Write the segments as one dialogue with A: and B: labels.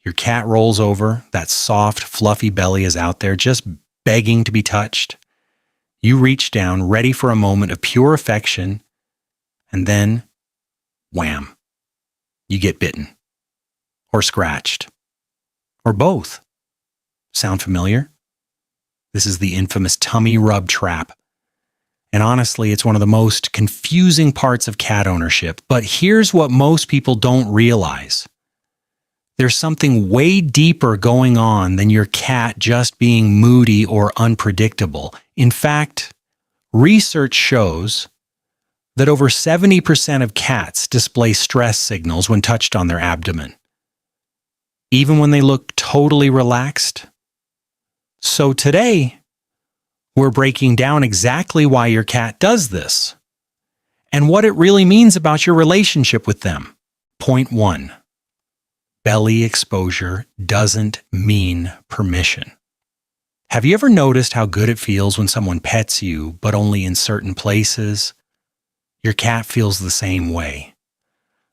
A: Your cat rolls over, that soft, fluffy belly is out there just begging to be touched. You reach down, ready for a moment of pure affection, and then, wham, you get bitten. Or scratched. Or both. Sound familiar? This is the infamous tummy rub trap. And honestly, it's one of the most confusing parts of cat ownership. But here's what most people don't realize. There's something way deeper going on than your cat just being moody or unpredictable. In fact, research shows that over 70% of cats display stress signals when touched on their abdomen, even when they look totally relaxed. So today, we're breaking down exactly why your cat does this and what it really means about your relationship with them. Point 1. Belly exposure doesn't mean permission. Have you ever noticed how good it feels when someone pets you, but only in certain places? Your cat feels the same way.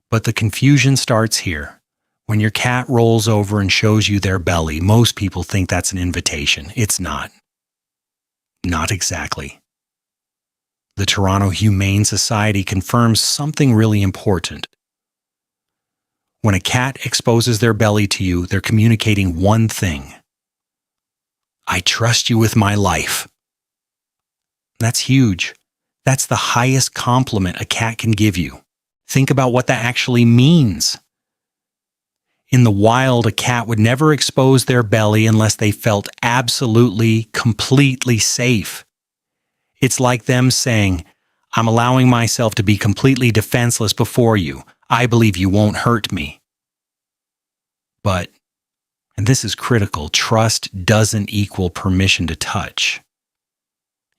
A: But the confusion starts here. When your cat rolls over and shows you their belly, most people think that's an invitation. It's not. Not exactly. The Toronto Humane Society confirms something really important. When a cat exposes their belly to you, they're communicating one thing. I trust you with my life. That's huge. That's the highest compliment a cat can give you. Think about what that actually means. In the wild, a cat would never expose their belly unless they felt absolutely, completely safe. It's like them saying, I'm allowing myself to be completely defenseless before you. I believe you won't hurt me. But, and this is critical, trust doesn't equal permission to touch.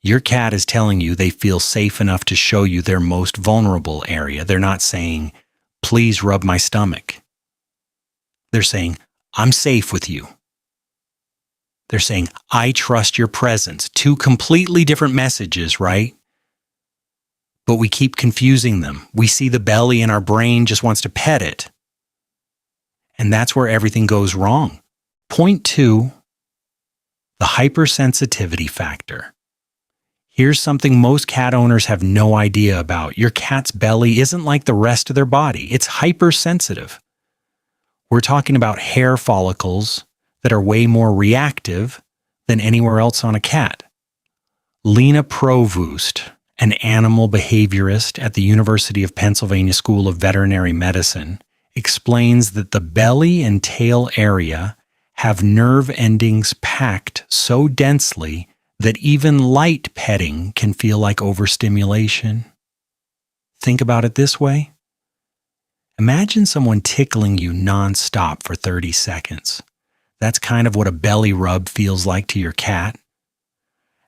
A: Your cat is telling you they feel safe enough to show you their most vulnerable area. They're not saying, please rub my stomach. They're saying, I'm safe with you. They're saying, I trust your presence. Two completely different messages, right? But we keep confusing them. We see the belly and our brain just wants to pet it. And that's where everything goes wrong. Point 2, the hypersensitivity factor. Here's something most cat owners have no idea about. Your cat's belly isn't like the rest of their body. It's hypersensitive. We're talking about hair follicles that are way more reactive than anywhere else on a cat. Lena Provoost, an animal behaviorist at the University of Pennsylvania School of Veterinary Medicine, explains that the belly and tail area have nerve endings packed so densely that even light petting can feel like overstimulation. Think about it this way. Imagine someone tickling you nonstop for 30 seconds. That's kind of what a belly rub feels like to your cat.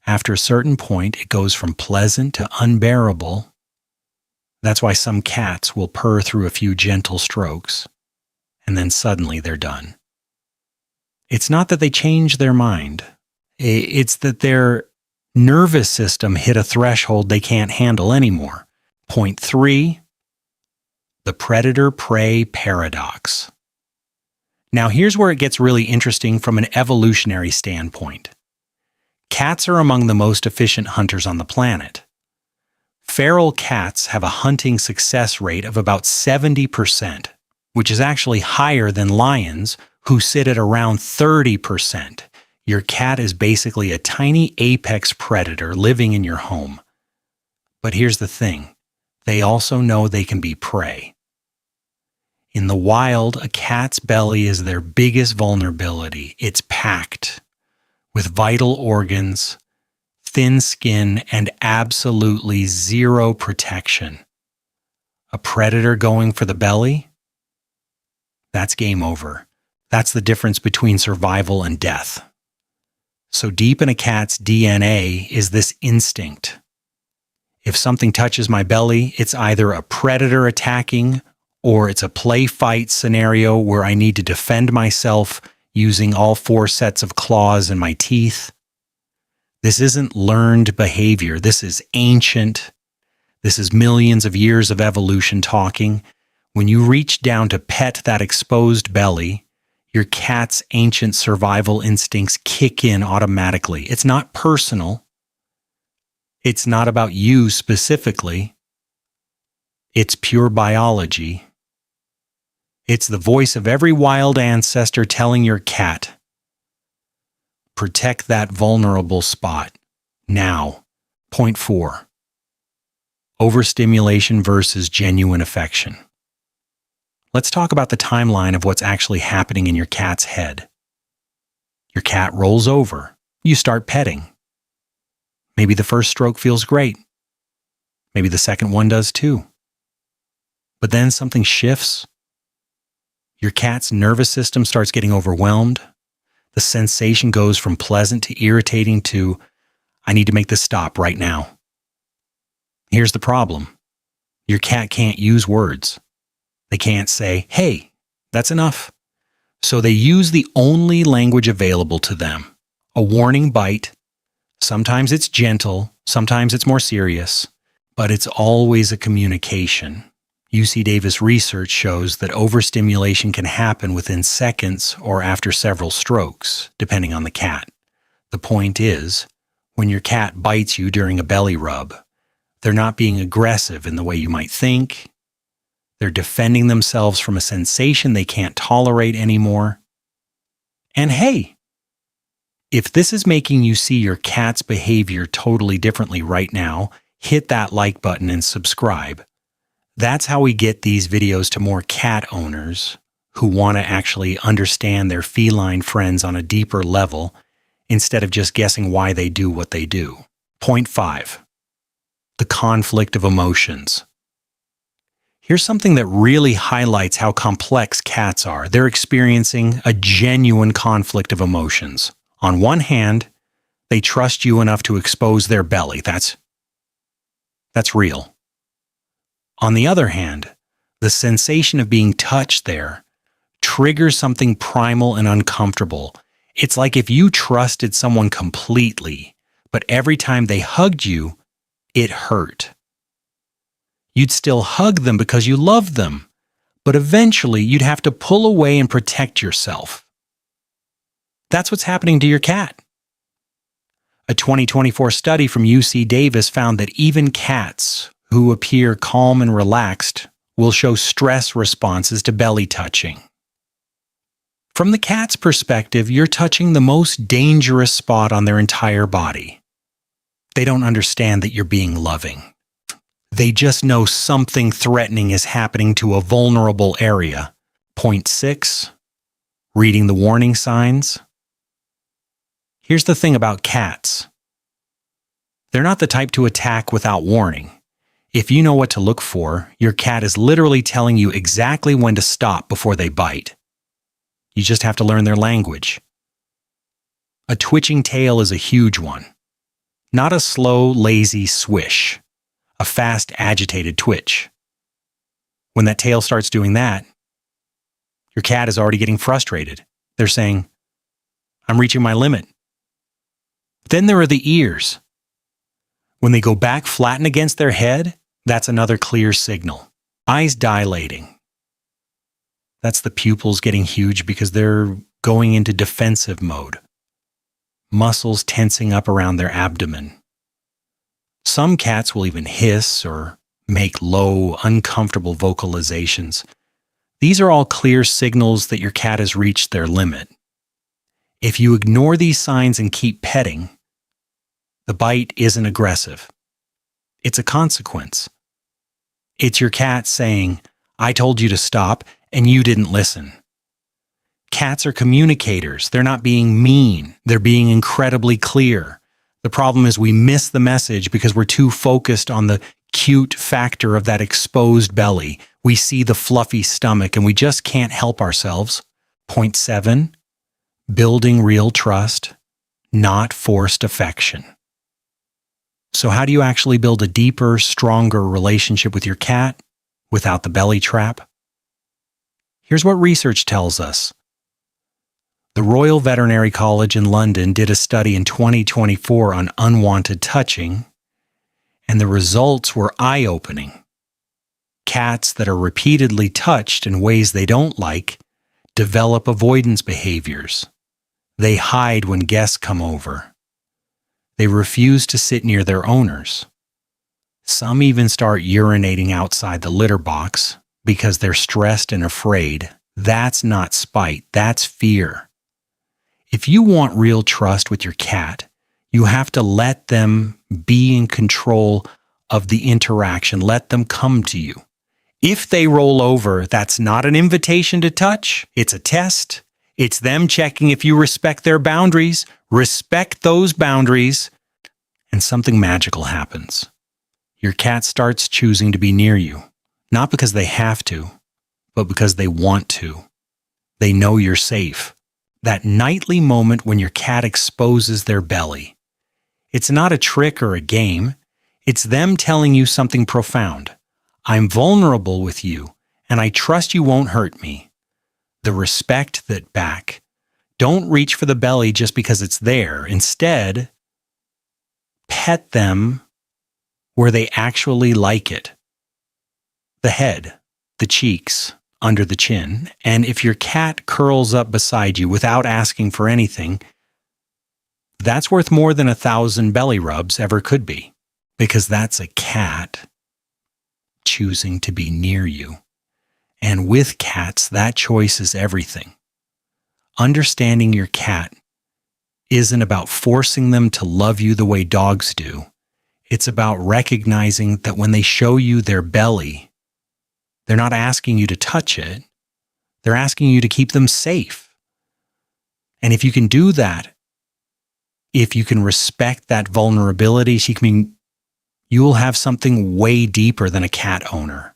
A: After a certain point, it goes from pleasant to unbearable. That's why some cats will purr through a few gentle strokes, and then suddenly they're done. It's not that they change their mind. It's that their nervous system hit a threshold they can't handle anymore. Point 3, the predator-prey paradox. Now here's where it gets really interesting from an evolutionary standpoint. Cats are among the most efficient hunters on the planet. Feral cats have a hunting success rate of about 70%, which is actually higher than lions, who sit at around 30%. Your cat is basically a tiny apex predator living in your home. But here's the thing, they also know they can be prey. In the wild, a cat's belly is their biggest vulnerability. It's packed with vital organs, thin skin, and absolutely zero protection. A predator going for the belly? That's game over. That's the difference between survival and death. So deep in a cat's DNA is this instinct. If something touches my belly, it's either a predator attacking or it's a play fight scenario where I need to defend myself using all 4 sets of claws and my teeth. This isn't learned behavior. This is ancient. This is millions of years of evolution talking. When you reach down to pet that exposed belly, Your cat's ancient survival instincts kick in automatically. It's not personal. It's not about you specifically. It's pure biology. It's the voice of every wild ancestor telling your cat, protect that vulnerable spot. Now. Point 4. Overstimulation versus genuine affection. Let's talk about the timeline of what's actually happening in your cat's head. Your cat rolls over. You start petting. Maybe the first stroke feels great. Maybe the second one does too. But then something shifts. Your cat's nervous system starts getting overwhelmed. The sensation goes from pleasant to irritating to, I need to make this stop right now. Here's the problem. Your cat can't use words. They can't say, hey, that's enough. So they use the only language available to them, a warning bite. Sometimes it's gentle, sometimes it's more serious, but it's always a communication. UC Davis research shows that overstimulation can happen within seconds or after several strokes, depending on the cat. The point is, when your cat bites you during a belly rub, they're not being aggressive in the way you might think. They're defending themselves from a sensation they can't tolerate anymore. And hey, if this is making you see your cat's behavior totally differently right now, hit that like button and subscribe. That's how we get these videos to more cat owners who want to actually understand their feline friends on a deeper level instead of just guessing why they do what they do. Point 5. The conflict of emotions. Here's something that really highlights how complex cats are. They're experiencing a genuine conflict of emotions. On one hand, they trust you enough to expose their belly. That's real. On the other hand, the sensation of being touched there triggers something primal and uncomfortable. It's like if you trusted someone completely, but every time they hugged you, it hurt. You'd still hug them because you love them, but eventually you'd have to pull away and protect yourself. That's what's happening to your cat. A 2024 study from UC Davis found that even cats who appear calm and relaxed will show stress responses to belly touching. From the cat's perspective, you're touching the most dangerous spot on their entire body. They don't understand that you're being loving. They just know something threatening is happening to a vulnerable area. Point 6. Reading the warning signs. Here's the thing about cats. They're not the type to attack without warning. If you know what to look for, your cat is literally telling you exactly when to stop before they bite. You just have to learn their language. A twitching tail is a huge one. Not a slow, lazy swish. A fast, agitated twitch. When that tail starts doing that, your cat is already getting frustrated. They're saying, I'm reaching my limit. Then there are the ears. When they go back flat and against their head, that's another clear signal. Eyes dilating. That's the pupils getting huge because they're going into defensive mode. Muscles tensing up around their abdomen. Some cats will even hiss or make low, uncomfortable vocalizations. These are all clear signals that your cat has reached their limit. If you ignore these signs and keep petting, the bite isn't aggressive. It's a consequence. It's your cat saying, I told you to stop and you didn't listen. Cats are communicators. They're not being mean. They're being incredibly clear. The problem is we miss the message because we're too focused on the cute factor of that exposed belly. We see the fluffy stomach and we just can't help ourselves. Point 7, building real trust, not forced affection. So how do you actually build a deeper, stronger relationship with your cat without the belly trap? Here's what research tells us. The Royal Veterinary College in London did a study in 2024 on unwanted touching, and the results were eye-opening. Cats that are repeatedly touched in ways they don't like develop avoidance behaviors. They hide when guests come over. They refuse to sit near their owners. Some even start urinating outside the litter box because they're stressed and afraid. That's not spite, that's fear. If you want real trust with your cat, you have to let them be in control of the interaction. Let them come to you. If they roll over, that's not an invitation to touch. It's a test. It's them checking if you respect their boundaries. Respect those boundaries, and something magical happens. Your cat starts choosing to be near you, not because they have to, but because they want to. They know you're safe. That nightly moment when your cat exposes their belly. It's not a trick or a game. It's them telling you something profound. I'm vulnerable with you, and I trust you won't hurt me. The respect that back. Don't reach for the belly just because it's there. Instead, pet them where they actually like it. The head, the cheeks, under the chin. And if your cat curls up beside you without asking for anything, that's worth more than 1,000 belly rubs ever could be, because that's a cat choosing to be near you. And with cats, that choice is everything. Understanding your cat isn't about forcing them to love you the way dogs do. It's about recognizing that when they show you their belly, they're not asking you to touch it. They're asking you to keep them safe. And if you can do that, if you can respect that vulnerability, you will have something way deeper than a cat owner.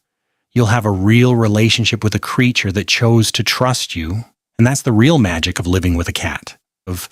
A: You'll have a real relationship with a creature that chose to trust you. And that's the real magic of living with a cat, of